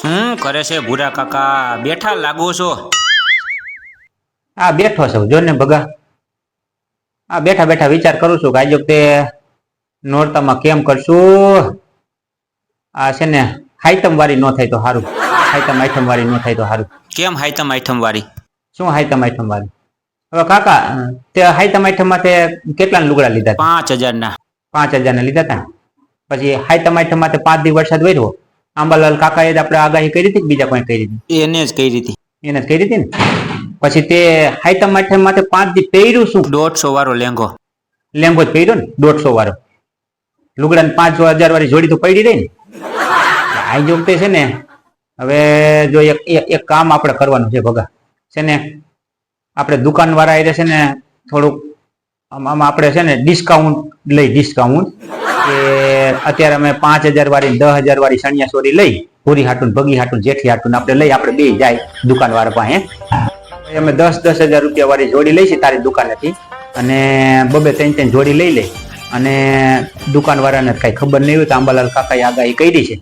શું કરે છે ભૂરા કાકા? બેઠા લાગો છો? આ બેઠો છું જો ને ભગા. આ બેઠા બેઠા વિચાર કરું છું કે આજે વખતે નોરતામાં કેમ કરશું. આ છે ને હાઈતમ વાળી ન થાય તો સારું. હાઈતમ આઈટમ વાળી ન થાય તો સારું. કેમ હાઈતમ આઈટમ વાળી? શું હાઈતમ આઈટમ વાળી? હવે કાકા તે હાઈતમ આઈટમ માટે કેટલા લુગડા લીધા? 5000 ના. 5000 ના લીધા હતા. પછી હાઈતમ આઈટમ માટે 5 દી વરસાદ વર્યો. આંબાલાલ કાકાએ આપણે આગાહી કરી હતી કે બીજા કોઈ કરી હતી? એને જ કરી હતી. એને જ કરી હતી ને. પછી તે હાઈતમ આઈટમ માટે 5 દી પહેર્યું શું? 150 વાળો લેંગો. લેંગો જ પહેર્યો ને 150 વાળો. લુગડા 5000 વાળી જોડી તો પડી રહી ને. આ જોગતે છે ને હવે જો એક કામ આપણે કરવાનું છે ભગા. છે ને આપણે દુકાન વાળા છે ને થોડુંક આમાં આપણે છે ને ડિસ્કાઉન્ટ લઈ. ડિસ્કાઉન્ટ કે અત્યારે અમે 5000 વાળી 10000 વાળી સણિયા ચોરી લઈ. પૂરી હાટું ભગી હાટું જેઠી હાટું આપણે લઈ. આપણે બે જાય દુકાન વાળા પાસે. અમે 10,000 રૂપિયા વાળી જોડી લઈશી તારી દુકાનેથી. અને 2-3 જોડી લઈ લઈ. અને દુકાન વાળાને કઈ ખબર નહીં હોય તો આંબાલાલ કાકાએ આગાહી કરી છે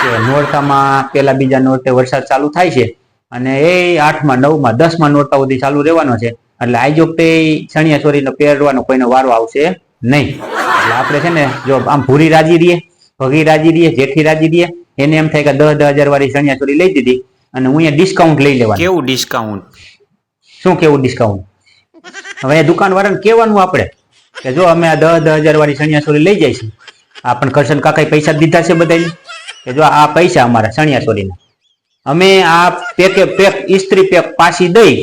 કે નોરતામાં પેલા બીજા નોરતે વરસાદ ચાલુ થાય છે અને એ 8માં 9માં 10માં નોરતા સુધી ચાલુ રહેવાનો છે. એટલે આ વખતે સણિયા ચોરીનો પહેરવાનો કોઈનો વારો આવશે નહીં. એટલે આપણે છે ને જો આમ ભૂરી રાજી રહીએ, ભગી રાજી રહીએ, જેઠી રાજી રહીએ. એને એમ થાય કે 10,000 વાળી સણિયા ચોરી લઈ દીધી અને હું અહીંયા ડિસ્કાઉન્ટ લઈ લેવાનું. કેવું ડિસ્કાઉન્ટ? શું કેવું ડિસ્કાઉન્ટ? હવે દુકાન વાળાને કહેવાનું આપણે કે જો અમે આ 10,000 વાળી સણિયા ચોરી લઈ જાય છે. આપણને કરશન કાકાએ પૈસા દીધા છે બધાને કે જો આ પૈસા અમારા સણિયા ચોરીના. અમે આ પેક ઇસ્ત્રી પેક પાછી દઈ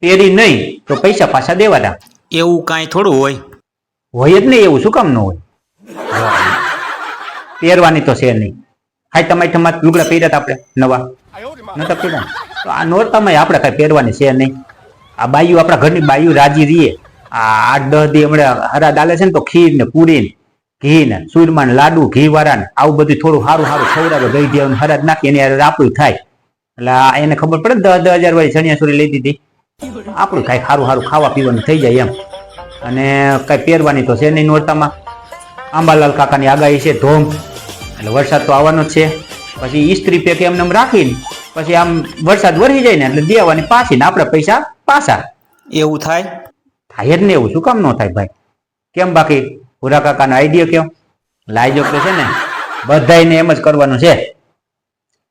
પહેરી નહીં તો પૈસા પાછા દેવાના. એવું કાંઈ થોડું હોય. હોય જ નહીં. એવું શું કામ ન હોય? પહેરવાની તો છે નહીં. હાઈ તમારી લુગડા પહેર્યા આપણે નવા નતા પહેર્યા. તો આ નોરતામાં આપણે કઈ પહેરવાની છે નહીં. આ બાયુ આપણા ઘરની બાયુ રાજી રહીએ. આ 8-10 દી હમણાં હરાદ આલે છે ને તો ખીર ને પૂરી ને ઘી ને સુરમા ને લાડુ ઘી વાળા ને આવું બધું થોડું સારું સારું ખવડાવે. ગઈ દેવાનું હરાદ નાખી એને આપણું થાય. એટલે એને ખબર પડે ને 10,000 વાળી ચણિયા ચોરી લઈ દીધી. આપણું કઈ સારું સારું ખાવા પીવાનું થઈ જાય એમ. અને કઈ પહેરવાની તો છે નહીં નોરતામાં. આંબાલાલ કાકાની આગાહી છે ધોમ. એટલે વરસાદ તો આવવાનો જ છે. પછી ઇસ્ત્રી પેક એમને રાખીને પછી આમ વરસાદ વરસી જાય ને એટલે દેવાની પાછી ને આપણે પૈસા પાછા. એવું થાય? થાય જ ને. એવું શું કામ ન થાય ભાઈ? કેમ બાકી ભૂરા કાકાનો આઈડિયા કેમ? લાઈજો કે છે ને બધાને એમ જ કરવાનું છે.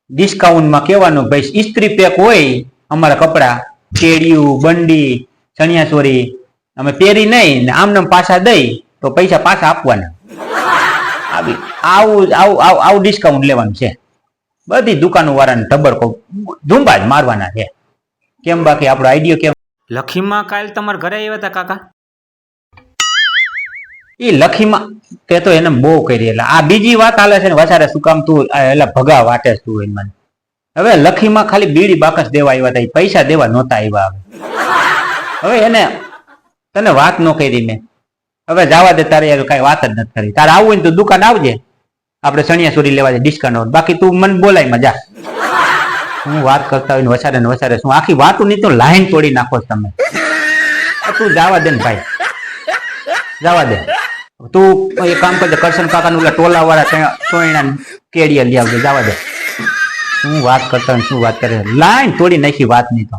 ડિસ્કાઉન્ટમાં કહેવાનું ભાઈ ઇસ્ત્રી પેક હોય અમારા કપડા કેડિયું બંડી ચણિયા ચોરી અમે પહેરી નહીં ને આમને પાછા દઈ તો પૈસા પાછા આપવાના. આવું ડિસ્કાઉન્ટ લેવાનું છે. બધી દુકાનો વાળાને ધબડકો ધુંબા જ મારવાના છે. કેમ બાકી આપણો આઈડિયો કેમ? લખીમાં કાલ તમારા ઘરે આવ્યા હતા કાકા? એ લખીમાં તે તો એને બહુ કરી. એટલે આ બીજી વાત હાલે છે ને વધારે શું કામ તું એટલે ભગા વાટે તું એને મને. હવે લખીમાં ખાલી બીડી બાકસ દેવા આવ્યા હતા. પૈસા દેવા નહોતા આવ્યા. હવે એને તને વાત ન કરી મેં. હવે જવા દે. તારે યાર કઈ વાત જ નથી કરી. તારે આવવું હોય તો દુકાન આવજે. આપણે ચણિયા ચોરી લેવા જાય ડિસ્કાઉન્ટ. બાકી તું મને બોલાય મજા. હું વાત કરતા હોય ને વસારે શું આખી વાતું નહીં તો લાઈન તોડી નાખો તમે. તું જવા દે ને ભાઈ. જવા દે. તું એક કામ કરજે કરશન કાકાનું ટોલા વાળા સોયણા કેડિયા લઈ આવજે. જવા દે. શું વાત કરતા શું વાત કરે. લાઈન તોડી નાખી વાત નહીં તો.